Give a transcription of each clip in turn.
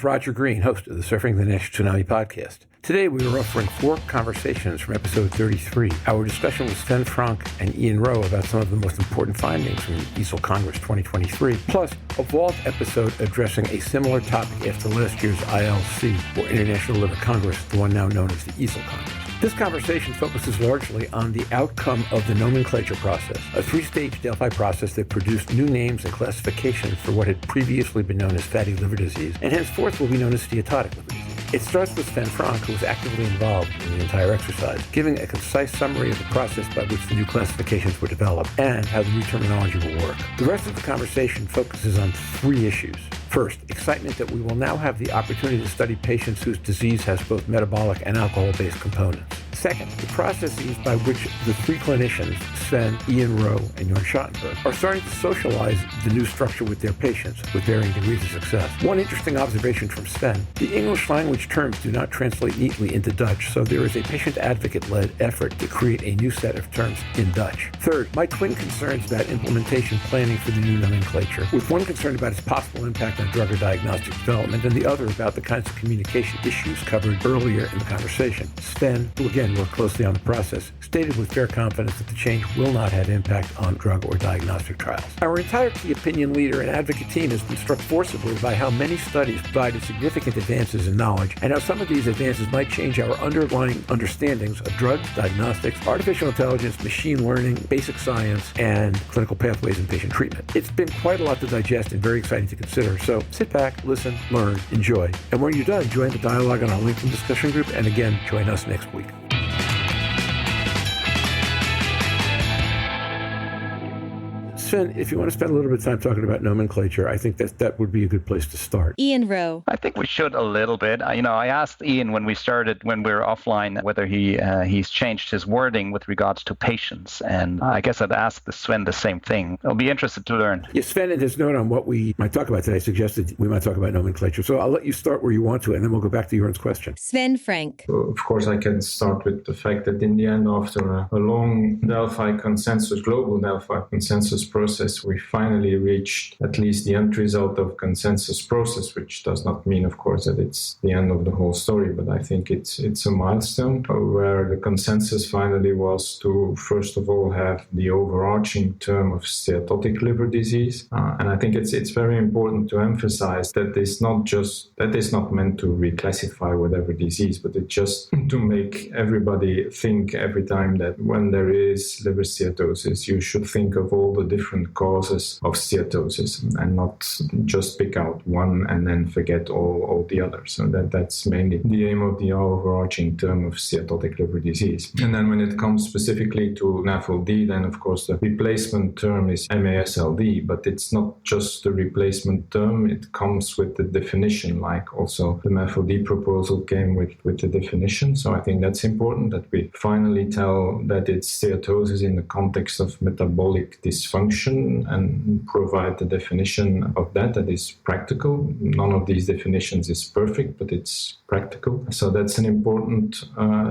Roger Green, host of the Surfing the NASH Tsunami podcast. Today we are offering 4 conversations from episode 33. Our discussion with Sven Francque and Ian Rowe about some of the most important findings from the EASL Congress 2023, plus a vault episode addressing a similar topic after last year's ILC, or International Liver Congress, the one now known as the EASL Congress. This conversation focuses largely on the outcome of the nomenclature process, a 3-stage Delphi process that produced new names and classifications for what had previously been known as fatty liver disease, and henceforth will be known as steatotic liver disease. It starts with Sven Francque, who was actively involved in the entire exercise, giving a concise summary of the process by which the new classifications were developed and how the new terminology will work. The rest of the conversation focuses on 3 issues. First, excitement that we will now have the opportunity to study patients whose disease has both metabolic and alcohol-based components. Second, the processes by which the 3 clinicians, Sven, Ian Rowe, and Jörn Schattenberg, are starting to socialize the new structure with their patients with varying degrees of success. One interesting observation from Sven, the English language terms do not translate neatly into Dutch, so there is a patient advocate-led effort to create a new set of terms in Dutch. Third, my twin concerns about implementation planning for the new nomenclature, with one concerned about its possible impact on drug or diagnostic development, and the other about the kinds of communication issues covered earlier in the conversation. Sven, who again worked closely on the process, stated with fair confidence that the change will not have impact on drug or diagnostic trials. Our entire key opinion leader and advocate team has been struck forcibly by how many studies provided significant advances in knowledge and how some of these advances might change our underlying understandings of drugs, diagnostics, artificial intelligence, machine learning, basic science, and clinical pathways in patient treatment. It's been quite a lot to digest and very exciting to consider, so sit back, listen, learn, enjoy. And when you're done, join the dialogue on our LinkedIn discussion group, and again, join us next week. Sven, if you want to spend a little bit of time talking about nomenclature, I think that would be a good place to start. Ian Rowe. I think we should a little bit. I asked Ian when we were offline, whether he's changed his wording with regards to patients. And I guess I'd ask Sven the same thing. I'll be interested to learn. Yeah, Sven, in his note on what we might talk about today, suggested we might talk about nomenclature. So I'll let you start where you want to, and then we'll go back to Jörn's question. Sven Francque. Of course, I can start with the fact that in the end, after a long Delphi consensus, global Delphi consensus process, we finally reached at least the end result of consensus process, which does not mean, of course, that it's the end of the whole story, but I think it's a milestone where the consensus finally was to, first of all, have the overarching term of steatotic liver disease. And I think it's very important to emphasize that it's not meant to reclassify whatever disease, but it's just to make everybody think every time that when there is liver steatosis, you should think of all the different causes of steatosis and not just pick out one and then forget all the others. So that's mainly the aim of the overarching term of steatotic liver disease. And then when it comes specifically to MASLD, then of course the replacement term is MASLD, but it's not just the replacement term, it comes with the definition, like also the MASLD proposal came with the definition. So I think that's important that we finally tell that it's steatosis in the context of metabolic dysfunction and provide the definition of that is practical. None of these definitions is perfect, but it's practical. So that's an important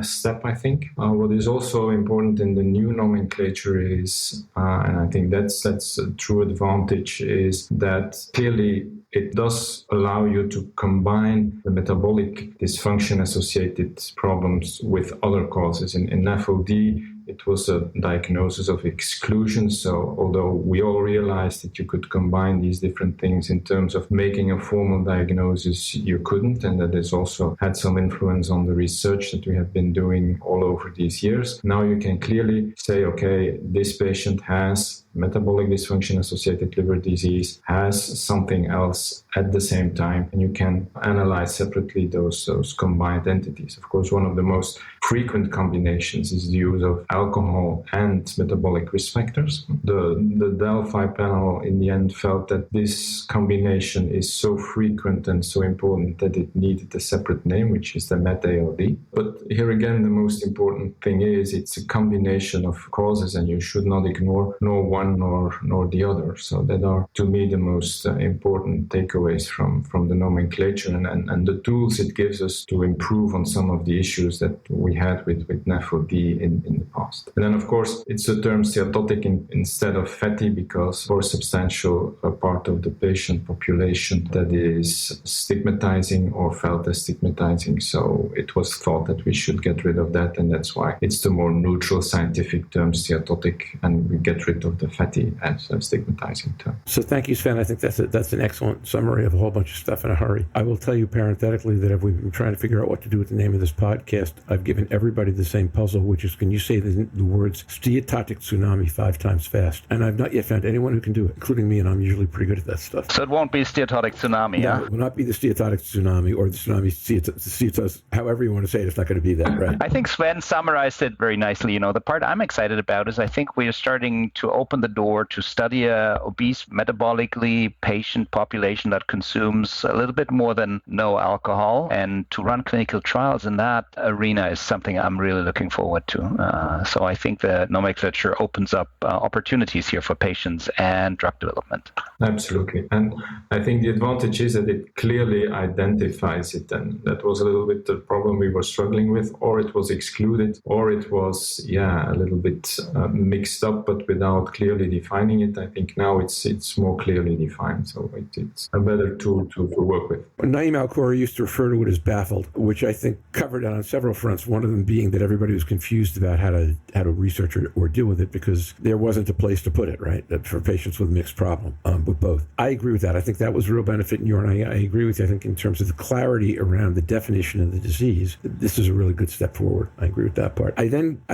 step, I think. What is also important in the new nomenclature is, and I think that's a true advantage, is that clearly it does allow you to combine the metabolic dysfunction-associated problems with other causes. In NAFLD, it was a diagnosis of exclusion. So although we all realized that you could combine these different things in terms of making a formal diagnosis, you couldn't. And that has also had some influence on the research that we have been doing all over these years. Now you can clearly say, okay, this patient has metabolic dysfunction-associated liver disease, has something else at the same time, and you can analyze separately those combined entities. Of course, one of the most frequent combinations is the use of alcohol and metabolic risk factors. The Delphi panel in the end felt that this combination is so frequent and so important that it needed a separate name, which is the MASLD. But here again, the most important thing is it's a combination of causes, and you should not ignore nor one one nor the other. So that are, to me, the most important takeaways from the nomenclature and the tools it gives us to improve on some of the issues that we had with NAFLD in the past. And then, of course, it's the term steatotic instead of fatty, because for a substantial part of the patient population that is stigmatizing or felt as stigmatizing. So it was thought that we should get rid of that, and that's why it's the more neutral scientific term steatotic, and we get rid of the fatty as a stigmatizing term. So thank you, Sven. I think that's an excellent summary of a whole bunch of stuff in a hurry. I will tell you parenthetically that if we've been trying to figure out what to do with the name of this podcast, I've given everybody the same puzzle, which is, can you say the words steatotic tsunami 5 times fast? And I've not yet found anyone who can do it, including me, and I'm usually pretty good at that stuff. So it won't be steatotic tsunami, No, it will not be the steatotic tsunami or the tsunami steatos, however you want to say it. It's not going to be that, right? I think Sven summarized it very nicely. The part I'm excited about is I think we are starting to open the door to study a obese, metabolically patient population that consumes a little bit more than no alcohol, and to run clinical trials in that arena is something I'm really looking forward to. So I think the nomenclature opens up opportunities here for patients and drug development. Absolutely. And I think the advantage is that it clearly identifies it, and that was a little bit the problem we were struggling with, or it was excluded, or it was a little bit mixed up, but without clearly defining it. I think now it's more clearly defined, so it's a better tool to work with. Naim Al-Khoury used to refer to it as baffled, which I think covered it on several fronts, one of them being that everybody was confused about how to research or deal with it, because there wasn't a place to put it, right, for patients with mixed problem, with both. I agree with that. I think that was a real benefit in Jörn. I agree with you. I think in terms of the clarity around the definition of the disease, this is a really good step forward. I agree with that part. I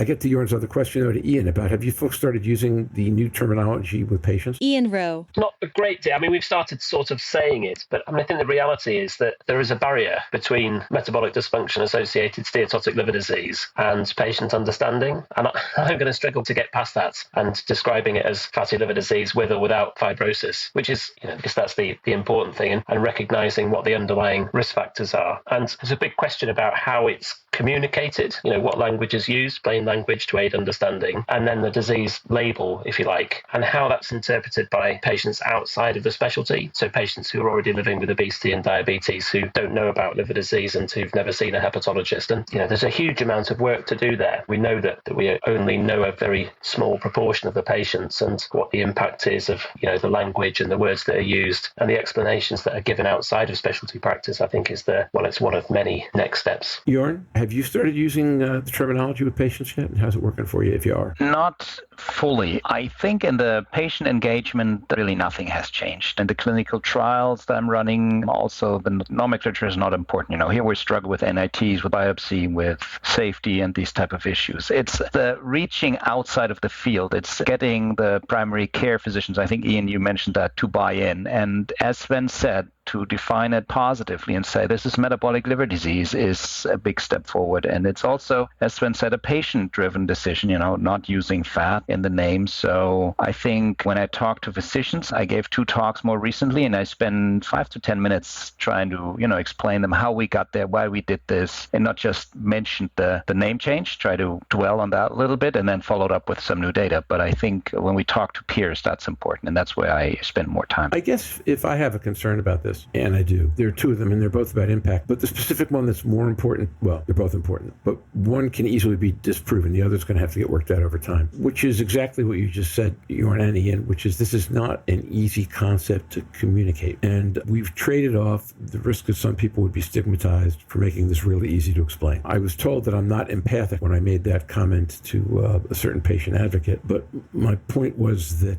get to Jörn's other question, though, to Ian, about have you folks started using the new terminology with patients? Ian Rowe. Not a great deal. I mean, we've started sort of saying it, but I think the reality is that there is a barrier between metabolic dysfunction-associated steatotic liver disease and patient understanding. And I'm going to struggle to get past that and describing it as fatty liver disease with or without fibrosis, which is, because that's the important thing, and recognizing what the underlying risk factors are. And there's a big question about how it's communicated, what language is used, plain language to aid understanding, and then the disease label, if you like, and how that's interpreted by patients outside of the specialty. So patients who are already living with obesity and diabetes who don't know about liver disease and who've never seen a hepatologist. And, there's a huge amount of work to do there. We know that we only know a very small proportion of the patients and what the impact is of, the language and the words that are used and the explanations that are given outside of specialty practice, I think is it's one of many next steps. Jörn, have you started using the terminology with patients yet? And how's it working for you if you are? Not fully. I think in the patient engagement, really nothing has changed. In the clinical trials that I'm running, also the nomenclature is not important. Here we struggle with NITs, with biopsy, with safety and these type of issues. It's the reaching outside of the field. It's getting the primary care physicians, I think, Ian, you mentioned that, to buy in. And as Sven said, to define it positively and say this is metabolic liver disease is a big step forward. And it's also, as Sven said, a patient-driven decision, not using fat in the name. So I think when I talk to physicians, I gave 2 talks more recently, and I spend 5 to 10 minutes trying to, explain them how we got there, why we did this, and not just mention the name change, try to dwell on that a little bit, and then followed up with some new data. But I think when we talk to peers, that's important, and that's where I spend more time. I guess if I have a concern about this, and I do, there are 2 of them, and they're both about impact, but the specific one that's more important, well, they're both important, but one can easily be disproven. The other's going to have to get worked out over time, which is exactly what you just said, Jörn and Ian, which is this is not an easy concept to communicate. And we've traded off the risk that some people would be stigmatized for making this really easy to explain. I was told that I'm not empathic when I made that comment to a certain patient advocate, but my point was that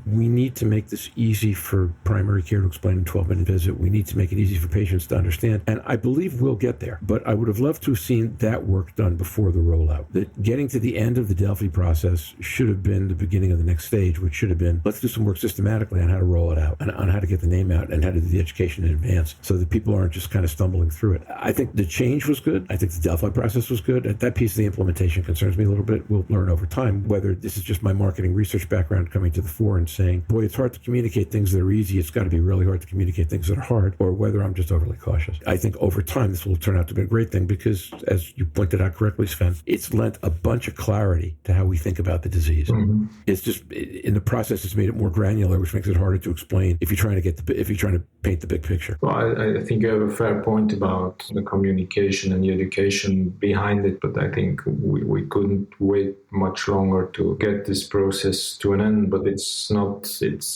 we need to make this easy for primary care to explain in a 12-minute visit. We need to make it easy for patients to understand, and I believe we'll get there. But I would have loved to have seen that work done before the rollout. That getting to the end of the Delphi process should have been the beginning of the next stage, which should have been, let's do some work systematically on how to roll it out, and on how to get the name out, and how to do the education in advance, so that people aren't just kind of stumbling through it. I think the change was good. I think the Delphi process was good. That piece of the implementation concerns me a little bit. We'll learn over time whether this is just my marketing research background coming to the fore and saying, boy, it's hard to communicate things that are easy. It's got to be really hard to communicate things things that are hard or whether I'm just overly cautious. I think over time, this will turn out to be a great thing because, as you pointed out correctly, Sven, it's lent a bunch of clarity to how we think about the disease. Mm-hmm. It's just, in the process, it's made it more granular, which makes it harder to explain if you're trying to paint the big picture. Well, I think you have a fair point about the communication and the education behind it, but I think we couldn't wait much longer to get this process to an end. But it's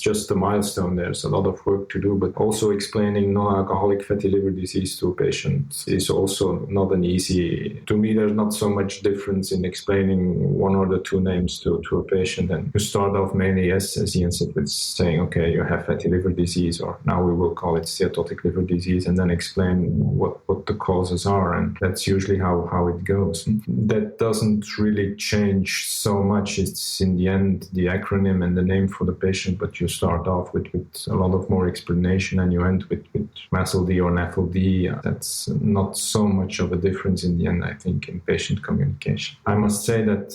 just a milestone. There's a lot of work to do, but also explaining non-alcoholic fatty liver disease to a patient is also not an easy. To me, there's not so much difference in explaining one or the two names to a patient. And you start off mainly, as Ian said, with saying, okay, you have fatty liver disease, or now we will call it steatotic liver disease, and then explain what the causes are. And that's usually how it goes. That doesn't really change so much. It's in the end the acronym and the name for the patient, but you start off with a lot of more explanation and you end with MASLD or NAFLD. That's not so much of a difference in the end, I think, in patient communication. I must say that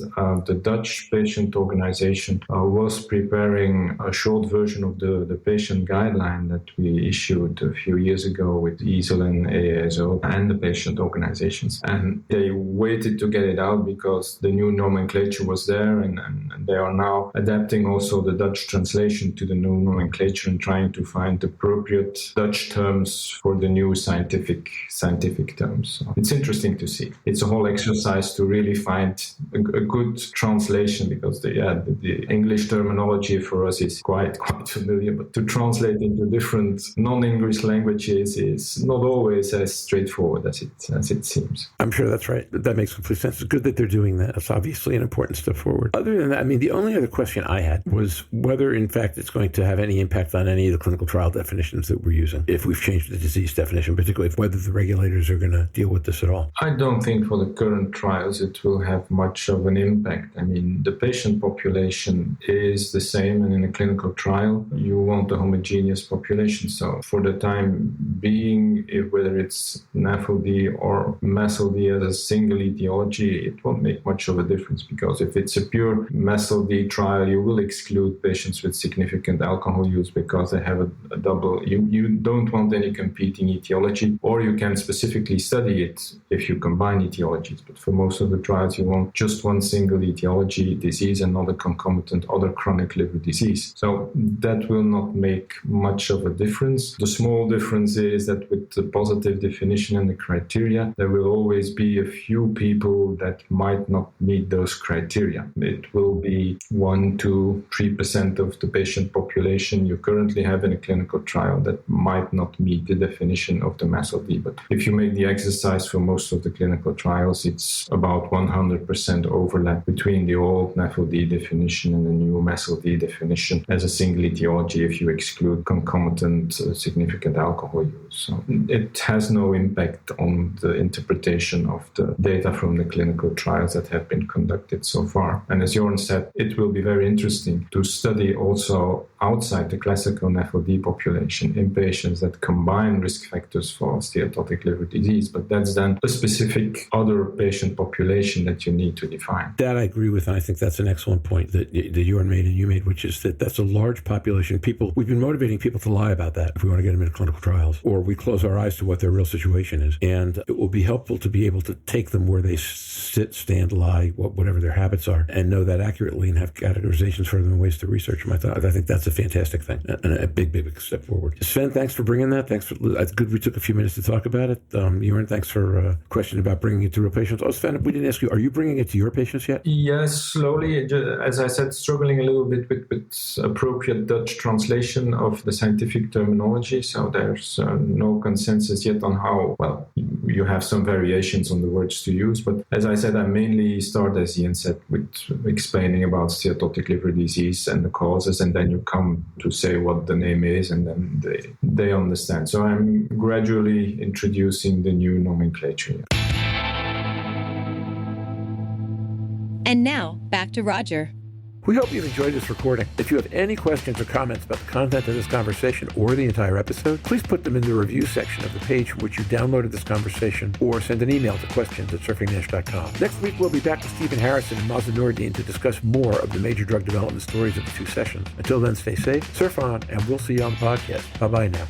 the Dutch patient organization was preparing a short version of the patient guideline that we issued a few years ago with EASL and EASL and the patient organizations. And they waited to get it out because the new nomenclature was there, and they are now adapting also the Dutch translation to the new nomenclature and trying to find appropriate Dutch terms for the new scientific terms. So it's interesting to see. It's a whole exercise to really find a good translation, because the English terminology for us is quite familiar, but to translate into different non-English languages is not always as straightforward as it seems. I'm sure that's right. That makes complete sense. It's good that they're doing that. It's obviously an important step forward. Other than that, I mean, the only other question I had was whether, in fact, it's going to have any impact on any of the clinical trial definitions that we're using, if we've changed the disease definition, particularly whether the regulators are going to deal with this at all. I don't think for the current trials it will have much of an impact. I mean, the patient population is the same, and in a clinical trial, you want a homogeneous population. So for the time being, whether it's NAFLD or MASLD as a single etiology, it won't make much of a difference, because if it's a pure MASLD trial, you will exclude patients with significant alcohol use because they have a double. You don't want any competing etiology, or you can specifically study it if you combine etiologies. But for most of the trials, you want just one single etiology disease and not a concomitant other chronic liver disease. So that will not make much of a difference. The small difference is that with the positive definition and the criteria, there will always be a few people that might not meet those criteria. It will be 1 to 3% of the patient population you currently have in a clinical trial that might not meet the definition of the MASLD. But if you make the exercise for most of the clinical trials, it's about 100% overlap between the old NAFLD definition and the new MASLD definition as a single etiology if you exclude concomitant significant alcohol use. So it has no impact on the interpretation of the data from the clinical trials that have been conducted so far. And as Jörn said, it will be very interesting to study also outside the classical NAFLD population in patients that combine risk factors for steatotic liver disease. But that's then a specific other patient population that you need to define. That I agree with, and I think that's an excellent point that Jörn made and you made, which is that that's a large population. We've been motivating people to lie about that if we want to get them into clinical trials, or we close our eyes to what their real situation is. And it will be helpful to be able to take them where they sit, stand, lie, whatever their habits are, and know that accurately and have categorizations for them and ways to research them. I think that's a fantastic thing and a big step forward. Sven, thanks for bringing that. It's good we took a few minutes to talk about it. Jörn, thanks for a question about bringing it to real patients. Oh, Sven, we didn't ask you, are you bringing it to your patients yet? Yes, slowly. As I said, struggling a little bit with appropriate Dutch translation of the scientific terminology. So there's no consensus yet on how, well, you have some variations on the words to use. But as I said, I mainly start, as Ian said, with explaining about steatotic liver disease and the causes, and then you come to say what the name is, and then they understand. So I'm gradually introducing the new nomenclature. And now, back to Roger. We hope you've enjoyed this recording. If you have any questions or comments about the content of this conversation or the entire episode, please put them in the review section of the page from which you downloaded this conversation, or send an email to questions@surfingnash.com. Next week, we'll be back with Stephen Harrison and Mazen Noordine to discuss more of the major drug development stories of the two sessions. Until then, stay safe, surf on, and we'll see you on the podcast. Bye-bye now.